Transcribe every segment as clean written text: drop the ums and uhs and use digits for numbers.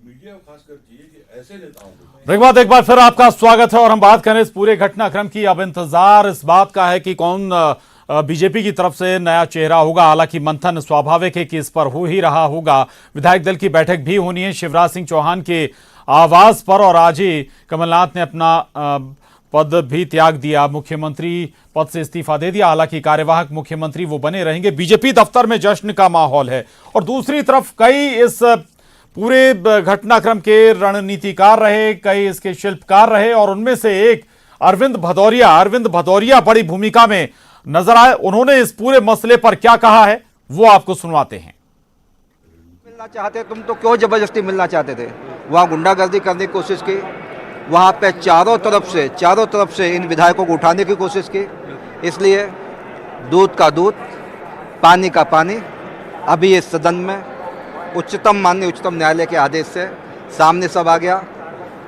Media को खासकर चाहिए कि ऐसे नेताओं को। रिकबात एक बार फिर आपका स्वागत है और हम बात करें इस पूरे घटनाक्रम की। अब इंतजार इस बात का है कि कौन बीजेपी की तरफ से नया चेहरा होगा। हालांकि मंथन स्वाभाविक है कि इस पर हो ही रहा होगा। विधायक दल की बैठक भी होनी है शिवराज सिंह चौहान के आवास पर, और आज ही कमलनाथ ने अपना पद भी त्याग दिया, मुख्यमंत्री पद से इस्तीफा दे दिया। हालांकि कार्यवाहक मुख्यमंत्री वो बने रहेंगे। बीजेपी दफ्तर में जश्न का माहौल है और दूसरी तरफ कई इस पूरे घटनाक्रम के रणनीतिकार रहे, कई इसके शिल्पकार रहे, और उनमें से एक अरविंद भदौरिया बड़ी भूमिका में नजर आए। उन्होंने इस पूरे मसले पर क्या कहा है वो आपको सुनवाते हैं। मिलना चाहते तुम तो क्यों जबरदस्ती मिलना चाहते थे? वहाँ गुंडागर्दी करने की कोशिश की, वहाँ पे चारों तरफ से इन विधायकों को उठाने की कोशिश की। इसलिए दूध का दूध, पानी का पानी अभी इस सदन में माननीय उच्चतम न्यायालय के आदेश से सामने सब आ गया।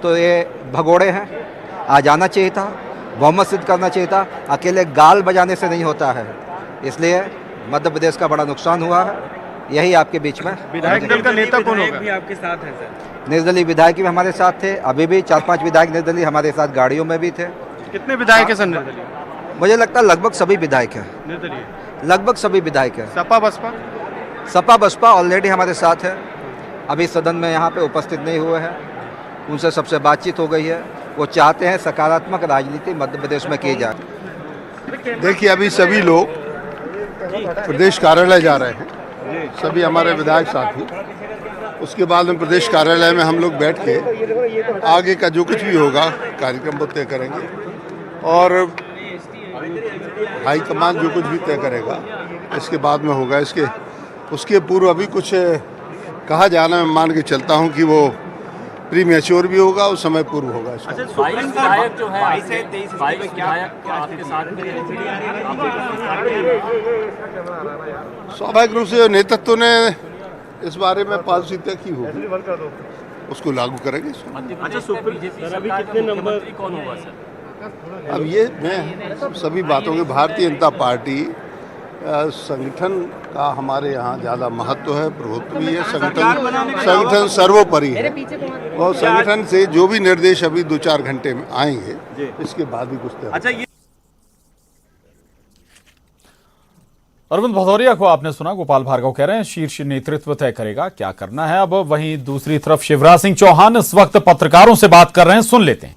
तो ये भगोड़े हैं, आ जाना चाहिए था, बहुमत सिद्ध करना चाहिए था। अकेले गाल बजाने से नहीं होता है। इसलिए मध्य प्रदेश का बड़ा नुकसान हुआ है। यही आपके बीच में विधायक दल का नेता कौन होगा? भी आपके साथ है सर? निर्दलीय विधायक भी हमारे साथ थे, अभी भी 4-5 विधायक निर्दलीय हमारे साथ गाड़ियों में भी थे। कितने विधायक है सर निर्दलीय? मुझे लगता है लगभग सभी विधायक हैं, निर्दलीय लगभग सभी विधायक हैं। सपा बसपा ऑलरेडी हमारे साथ है, अभी सदन में यहाँ पे उपस्थित नहीं हुए हैं। उनसे सबसे बातचीत हो गई है। वो चाहते हैं सकारात्मक राजनीति मध्य प्रदेश में की जाए। देखिए, अभी सभी लोग प्रदेश कार्यालय जा रहे हैं, सभी हमारे विधायक साथी। उसके बाद में प्रदेश कार्यालय में हम लोग बैठ के आगे का जो कुछ भी होगा कार्यक्रम वो तय करेंगे, और हाईकमान जो कुछ भी तय करेगा इसके बाद में होगा। उसके पूर्व अभी कुछ कहा जाना, मैं मान के चलता हूं कि वो प्री मैच्योर भी होगा, उस समय पूर्व होगा। अच्छा, 22 विधायक जो है 22 से 23 विधायक आपके साथ में स्वाभाविक रूप से नेतृत्व ने इस बारे में पॉलिसी तय की होगी, उसको लागू करेंगे। अच्छा, बीजेपी सरकार कितने नंबर कौन होगा सर? अब ये मैं सभी बातों के, भारतीय जनता पार्टी संगठन का हमारे यहाँ ज़्यादा महत्व है, प्रभुत्व भी है। संगठन सर्वोपरि है, और संगठन से जो भी निर्देश अभी 2-4 घंटे में आएंगे, इसके बाद ही कुछ तय। अच्छा, ये अरविंद भदौरिया को आपने सुना, गोपाल भार्गव कह रहे हैं शीर्ष नेतृत्व तय करेगा क्या करना है। अब वहीं दूसरी तरफ शिवराज सिंह चौहान इस वक्त पत्रकारों से बात कर रहे हैं, सुन लेते हैं।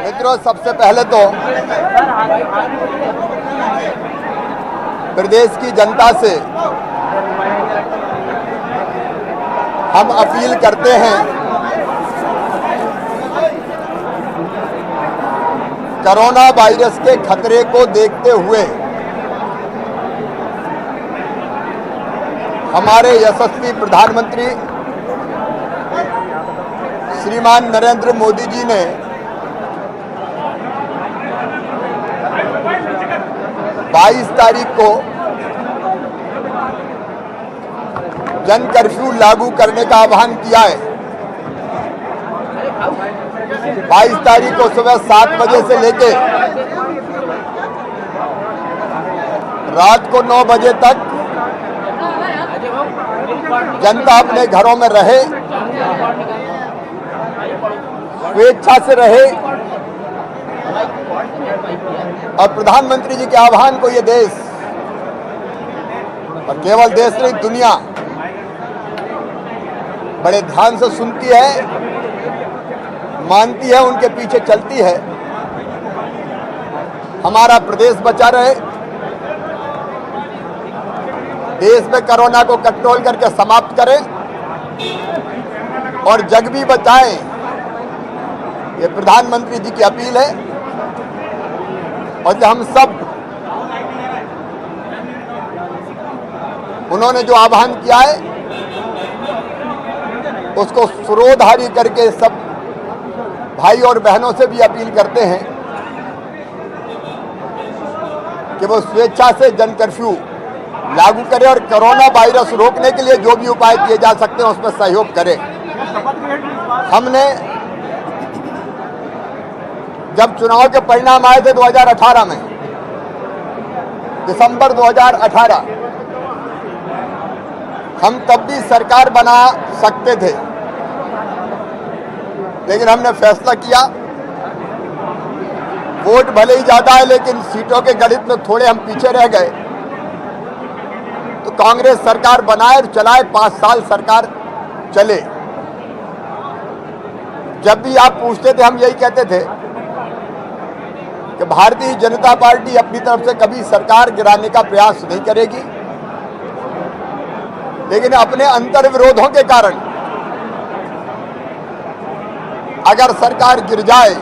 मित्रों, सबसे पहले तो प्रदेश की जनता से हम अपील करते हैं, कोरोना वायरस के खतरे को देखते हुए हमारे यशस्वी प्रधानमंत्री श्रीमान नरेंद्र मोदी जी ने 22 तारीख को जन कर्फ्यू लागू करने का आह्वान किया है। 22 तारीख को सुबह 7 बजे से लेके रात को 9 बजे तक जनता अपने घरों में रहे, स्वेच्छा से रहे, और प्रधानमंत्री जी के आह्वान को ये देश, और केवल देश नहीं दुनिया, बड़े ध्यान से सुनती है, मानती है, उनके पीछे चलती है। हमारा प्रदेश बचा रहे, देश में कोरोना को कंट्रोल करके समाप्त करें, और जग भी बचाएं। ये प्रधानमंत्री जी की अपील है, और जो हम सब, उन्होंने जो आह्वान किया है उसको सुरोधारी करके सब भाई और बहनों से भी अपील करते हैं कि वो स्वेच्छा से जन कर्फ्यू लागू करें, और कोरोना वायरस रोकने के लिए जो भी उपाय किए जा सकते हैं उसमें सहयोग करें। हमने जब चुनाव के परिणाम आए थे 2018 में, दिसंबर 2018 हम तब भी सरकार बना सकते थे, लेकिन हमने फैसला किया वोट भले ही ज्यादा है लेकिन सीटों के गणित में थोड़े हम पीछे रह गए, तो कांग्रेस सरकार बनाए और चलाए, 5 साल सरकार चले। जब भी आप पूछते थे हम यही कहते थे कि भारतीय जनता पार्टी अपनी तरफ से कभी सरकार गिराने का प्रयास नहीं करेगी, लेकिन अपने अंतर्विरोधों के कारण अगर सरकार गिर जाए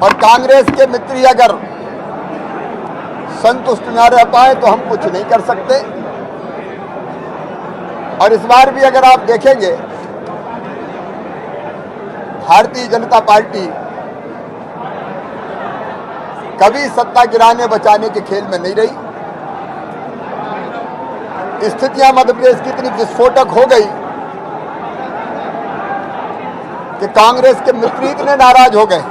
और कांग्रेस के मित्र ही अगर संतुष्ट न रह पाए तो हम कुछ नहीं कर सकते। और इस बार भी अगर आप देखेंगे भारतीय जनता पार्टी कभी सत्ता गिराने बचाने के खेल में नहीं रही। स्थितियां मध्य प्रदेश की इतनी विस्फोटक हो गई कि कांग्रेस के मित्र इतने नाराज हो गए,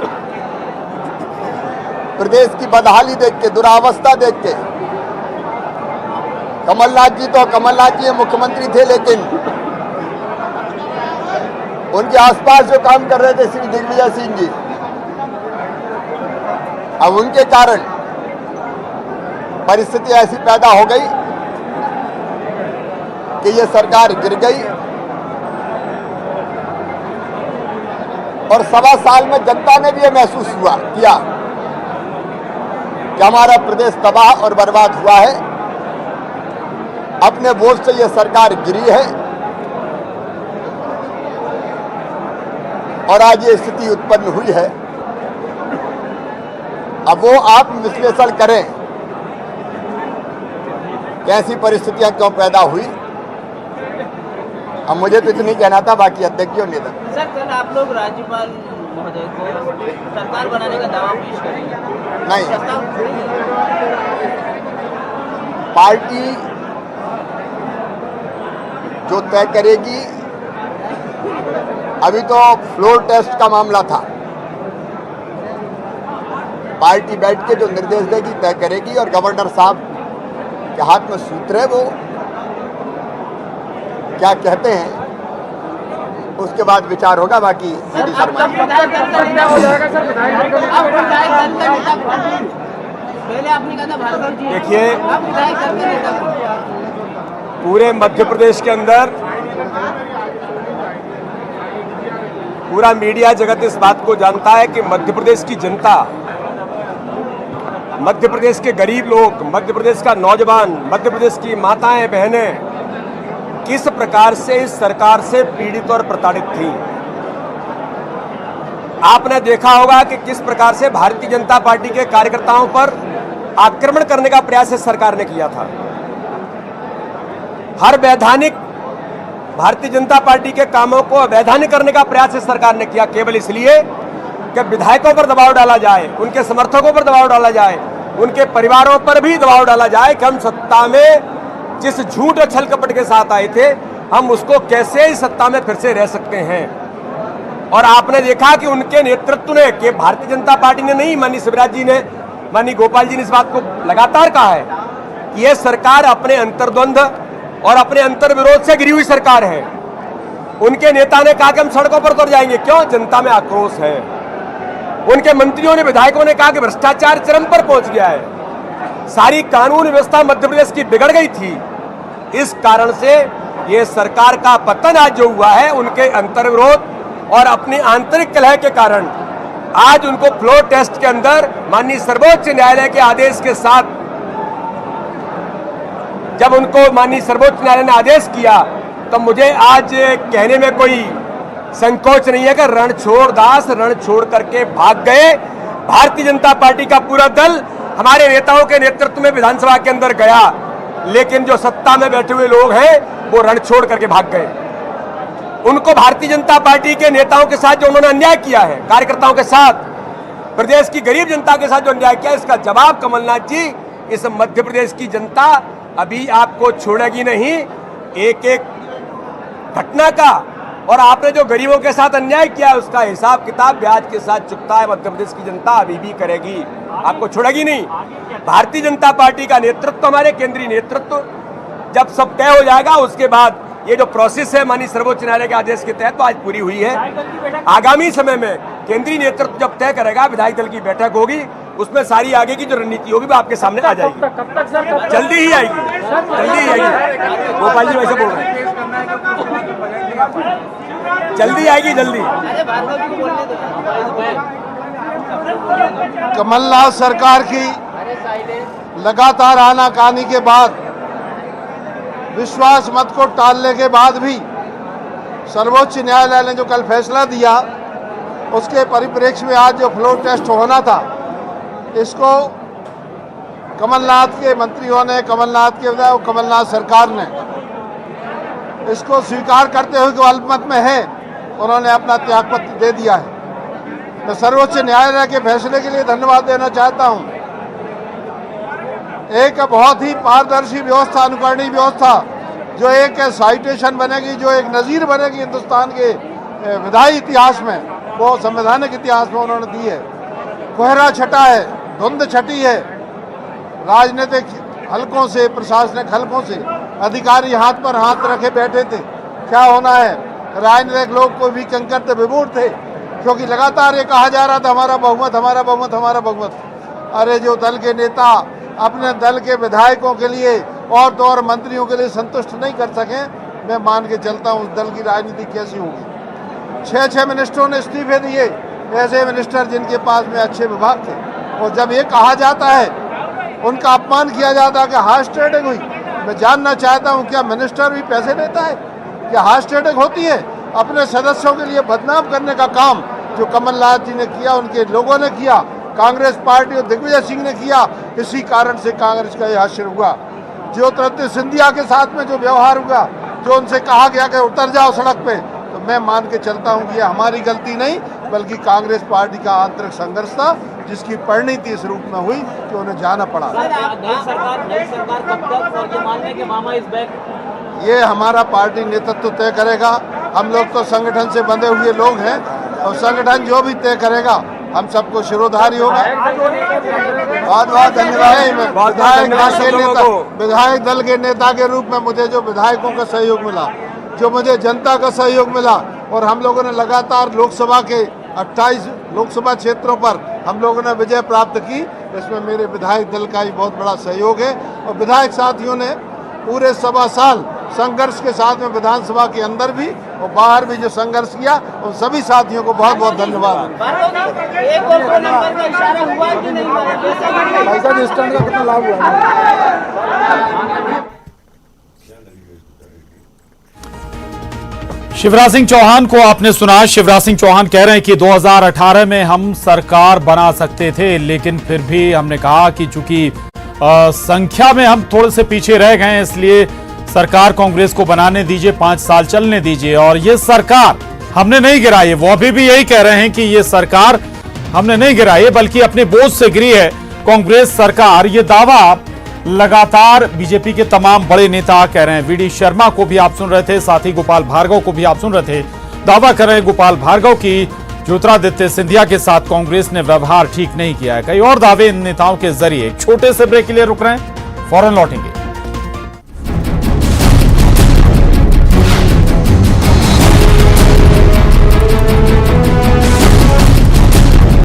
प्रदेश की बदहाली देख के, दुरावस्था देख के। कमलनाथ जी मुख्यमंत्री थे, लेकिन उनके आसपास जो काम कर रहे थे श्री दिग्विजय सिंह जी, अब उनके कारण परिस्थिति ऐसी पैदा हो गई कि ये सरकार गिर गई और 1.25 साल में जनता ने भी ये महसूस किया कि हमारा प्रदेश तबाह और बर्बाद हुआ है, अपने बोझ से ये सरकार गिरी है और आज ये स्थिति उत्पन्न हुई है। अब वो आप विश्लेषण करें कि ऐसी परिस्थितियां क्यों पैदा हुई। अब मुझे तो इतनी कहना था, बाकी अध्यक्षों ने था। सर, कल आप लोग राज्यपाल महोदय को सरकार बनाने का दावा पेश करेंगे? नहीं, पार्टी जो तय करेगी, अभी तो फ्लोर टेस्ट का मामला था, पार्टी बैठ के जो निर्देश देगी तय करेगी और गवर्नर साहब के हाथ में सूत्र है, वो क्या कहते हैं उसके बाद विचार होगा। बाकी देखिए, पूरे मध्य प्रदेश के अंदर पूरा मीडिया जगत इस बात को जानता है कि मध्य प्रदेश की जनता, मध्य प्रदेश के गरीब लोग, मध्य प्रदेश का नौजवान, मध्य प्रदेश की माताएं बहनें किस प्रकार से इस सरकार से पीड़ित और प्रताड़ित थी। आपने देखा होगा कि किस प्रकार से भारतीय जनता पार्टी के कार्यकर्ताओं पर आक्रमण करने का प्रयास इस सरकार ने किया था। हर वैधानिक भारतीय जनता पार्टी के कामों को अवैधानिक करने का प्रयास इस सरकार ने किया, केवल इसलिए कि विधायकों पर दबाव डाला जाए, उनके समर्थकों पर दबाव डाला जाए, उनके परिवारों पर भी दबाव डाला जाए कि हम सत्ता में जिस झूठ और छल कपट के साथ आए थे, हम उसको कैसे इस सत्ता में फिर से रह सकते हैं। और आपने देखा कि उनके नेतृत्व ने, कि भारतीय जनता पार्टी ने नहीं, माननीय शिवराज जी ने, माननीय गोपाल जी ने इस बात को लगातार कहा है कि यह सरकार अपने अंतर्द्वंद और अपने अंतर्विरोध से गिरी हुई सरकार है। उनके नेता ने कहा कि हम सड़कों पर उतर जाएंगे, क्यों? जनता में आक्रोश है। उनके मंत्रियों ने, विधायकों ने कहा कि भ्रष्टाचार चरम पर पहुंच गया है, सारी कानून व्यवस्था मध्य प्रदेश की बिगड़ गई थी। इस कारण से ये सरकार का पतन आज जो हुआ है, उनके अंतर्विरोध और अपनी आंतरिक कलह के कारण आज उनको फ्लोर टेस्ट के अंदर माननीय सर्वोच्च न्यायालय के आदेश के साथ, जब उनको माननीय सर्वोच्च न्यायालय ने आदेश किया, तो मुझे आज कहने में कोई संकोच नहीं है कि रणछोड़ दास रण छोड़ करके भाग गए। भारतीय जनता पार्टी का पूरा दल हमारे नेताओं के नेतृत्व में विधानसभा के अंदर गया, लेकिन जो सत्ता में बैठे हुए लोग हैं वो रण छोड़ करके भाग गए। उनको भारतीय जनता पार्टी के नेताओं के साथ जो उन्होंने अन्याय किया है, कार्यकर्ताओं के साथ, प्रदेश की गरीब जनता के साथ जो अन्याय किया, इसका जवाब कमलनाथ जी, इस मध्य प्रदेश की जनता अभी आपको छोड़ेगी नहीं। एक एक घटना का और आपने जो गरीबों के साथ अन्याय किया है उसका हिसाब किताब ब्याज के साथ चुकता है मध्य प्रदेश की जनता अभी भी करेगी, आपको छोड़ेगी नहीं। भारतीय जनता पार्टी का नेतृत्व, हमारे केंद्रीय नेतृत्व जब सब तय हो जाएगा उसके बाद ये जो प्रोसेस है माननीय सर्वोच्च न्यायालय के आदेश के तहत तो आज पूरी हुई है। आगामी समय में केंद्रीय नेतृत्व जब तय करेगा, विधायक दल की बैठक होगी, उसमें सारी आगे की जो रणनीति होगी वो आपके सामने आ जाएगी। जल्दी ही आएगी, जल्दी ही आएगी। गोपाल जी वैसे बोल रहे हैं, जल्दी आएगी, जल्दी। कमलनाथ सरकार की लगातार आनाकानी के बाद, विश्वास मत को टालने के बाद भी सर्वोच्च न्यायालय ने जो कल फैसला दिया उसके परिप्रेक्ष्य में आज जो फ्लोर टेस्ट होना था, इसको कमलनाथ के मंत्रियों ने, कमलनाथ के विधायक, कमलनाथ सरकार ने इसको स्वीकार करते हुए कि अल्पमत में है, उन्होंने अपना त्यागपत्र दे दिया है। मैं सर्वोच्च न्यायालय के फैसले के लिए धन्यवाद देना चाहता हूं। एक बहुत ही पारदर्शी व्यवस्था, अनुकरणीय व्यवस्था, जो एक साइटेशन बनेगी, जो एक नज़ीर बनेगी हिंदुस्तान के विधायी इतिहास में, वो संवैधानिक इतिहास में उन्होंने दी है। कोहरा छटा है, धुंध छटी है, राजनीतिक हलकों से, प्रशासनिक हलकों से अधिकारी हाथ पर हाथ रखे बैठे थे। क्या होना है, राजनीतिक लोग को भी कंकर विभोर थे, क्योंकि लगातार ये कहा जा रहा था हमारा बहुमत, हमारा बहुमत, हमारा बहुमत। अरे जो दल के नेता अपने दल के विधायकों के लिए और तो और मंत्रियों के लिए संतुष्ट नहीं कर सके, मैं मान के चलता हूँ उस दल की राजनीति कैसी होगी। 6 मिनिस्टरों ने इस्तीफे दिए, ऐसे मिनिस्टर जिनके पास में अच्छे विभाग थे, और जब ये कहा जाता है, उनका अपमान किया जाता है कि हार्स ट्रेडिंग हुई। मैं जानना चाहता हूँ क्या मिनिस्टर भी पैसे देता है? क्या हार्स ट्रेडिंग होती है? अपने सदस्यों के लिए बदनाम करने का काम जो कमलनाथ जी ने किया, उनके लोगों ने किया, कांग्रेस पार्टी और दिग्विजय सिंह ने किया, इसी कारण से कांग्रेस का यह हाशिर हुआ। ज्योतिरादित्य सिंधिया के साथ में जो व्यवहार हुआ, जो उनसे कहा गया कि उतर जाओ सड़क पे, तो मैं मान के चलता हूं कि ये हमारी गलती नहीं बल्कि कांग्रेस पार्टी का आंतरिक संघर्ष था, जिसकी परिणति इस रूप में हुई कि उन्हें जाना पड़ा। ये हमारा पार्टी नेतृत्व तय करेगा। हम लोग तो संगठन से बंधे हुए लोग हैं और संगठन जो भी तय करेगा हम सबको शिरोधारी होगा। बहुत बहुत धन्यवाद। विधायक दल के नेता के रूप में मुझे जो विधायकों का सहयोग मिला, जो मुझे जनता का सहयोग मिला, और हम लोगों ने लगातार लोकसभा के 28 लोकसभा क्षेत्रों पर हम लोगों ने विजय प्राप्त की, इसमें मेरे विधायक दल का ही बहुत बड़ा सहयोग है। और विधायक साथियों ने पूरे 7 साल संघर्ष के साथ में विधानसभा के अंदर भी और बाहर भी जो संघर्ष किया, उन सभी साथियों को बहुत बहुत धन्यवाद। कितना लाभ हुआ? शिवराज सिंह चौहान को आपने सुना। शिवराज सिंह चौहान कह रहे हैं कि 2018 में हम सरकार बना सकते थे, लेकिन फिर भी हमने कहा कि चूंकि संख्या में हम थोड़े से पीछे रह गए, इसलिए सरकार कांग्रेस को बनाने दीजिए, 5 साल चलने दीजिए। और ये सरकार हमने नहीं गिराई है, वो अभी भी यही कह रहे हैं कि ये सरकार हमने नहीं गिराई है, बल्कि अपने बोझ से गिरी है कांग्रेस सरकार। ये दावा लगातार बीजेपी के तमाम बड़े नेता कह रहे हैं। वीडी शर्मा को भी आप सुन रहे थे, साथ ही गोपाल भार्गव को भी आप सुन रहे थे। दावा कर रहे हैं गोपाल भार्गव की ज्योतिरादित्य सिंधिया के साथ कांग्रेस ने व्यवहार ठीक नहीं किया है। कई और दावे इन नेताओं के जरिए। छोटे से ब्रेक के लिए रुक रहे हैं, फौरन लौटेंगे।